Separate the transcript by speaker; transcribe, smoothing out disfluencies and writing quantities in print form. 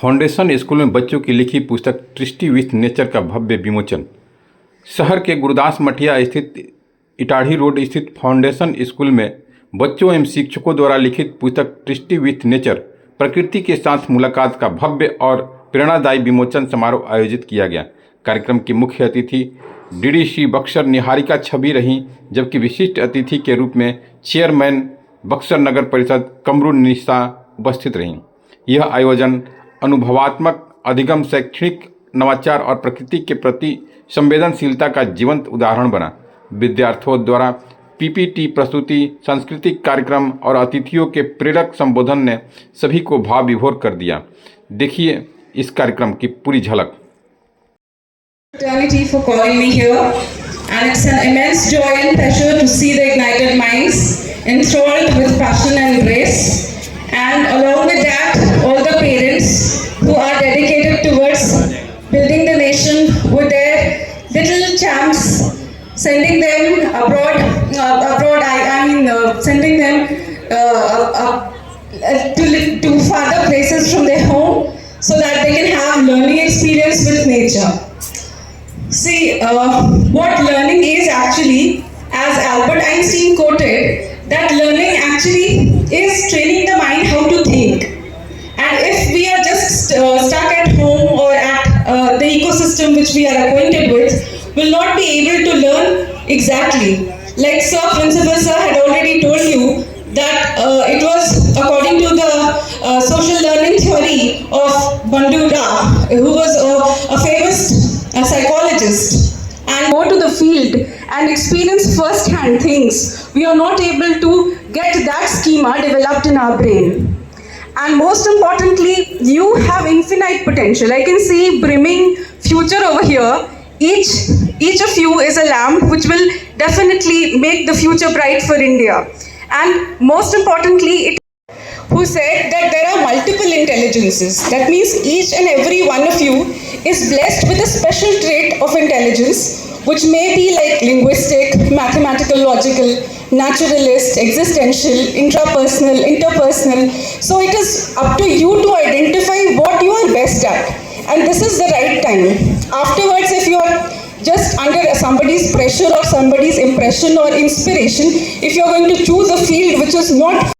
Speaker 1: Foundation school में बच्चों की लिखी पुस्तक ट्रिस्टी विथ नेचर का भव्य विमोचन। शहर के गुरदास मठिया स्थित इटाढ़ी रोड स्थित फाउंडेशन स्कूल में बच्चों एवं शिक्षकों द्वारा लिखित पुस्तक ट्रिस्टी विथ नेचर प्रकृति के साथ मुलाकात का भव्य और प्रेरणादायी विमोचन समारोह आयोजित किया गया। कार्यक्रम की मुख्य अतिथि डीडीसी बक्सर निहारिका छवि रहीं, जबकि विशिष्ट अतिथि के रूप में चेयरमैन बक्सर नगर परिषद कमरुन्निसा उपस्थित रहीं। यह आयोजन अनुभवात्मक अधिगम, शैक्षणिक नवाचार और प्रकृति के प्रति संवेदनशीलता का जीवंत उदाहरण बना। विद्यार्थियों द्वारा पीपीटी प्रस्तुति, सांस्कृतिक कार्यक्रम और अतिथियों के प्रेरक संबोधन ने सभी को भाव विभोर कर दिया। देखिए इस कार्यक्रम की पूरी झलक।
Speaker 2: Fraternity for calling me here, and it's an immense joy and pleasure to see the ignited minds enthralled with passion and grace, and along with that all the parents who are dedicated towards building the nation with their little champs, sending them abroad. Sending them to farther places from their home so that they can have learning experience with nature. See, what learning is actually, as Albert Einstein quoted, that learning actually is training the mind how to think. And if we are just stuck at home or at the ecosystem which we are acquainted with, will not be able to learn exactly. Like Sir Principal Sir had already told you that it was according to the social learning theory of Bandura, who was a famous psychologist, and go to the field and experience first-hand things, we are not able to get that schema developed in our brain. And most importantly, you have infinite potential. I can see brimming future over here. Each of you is a lamp which will definitely make the future bright for India. And most importantly, who said that there are multiple intelligences. That means each and every one of you is blessed with a special trait of intelligence, which may be like linguistic, mathematical, logical, naturalist, existential, intrapersonal, interpersonal. So it is up to you to identify what you are best at. And this is the right time. Afterwards, if you are just under somebody's pressure or somebody's impression or inspiration, if you are going to choose a field which is not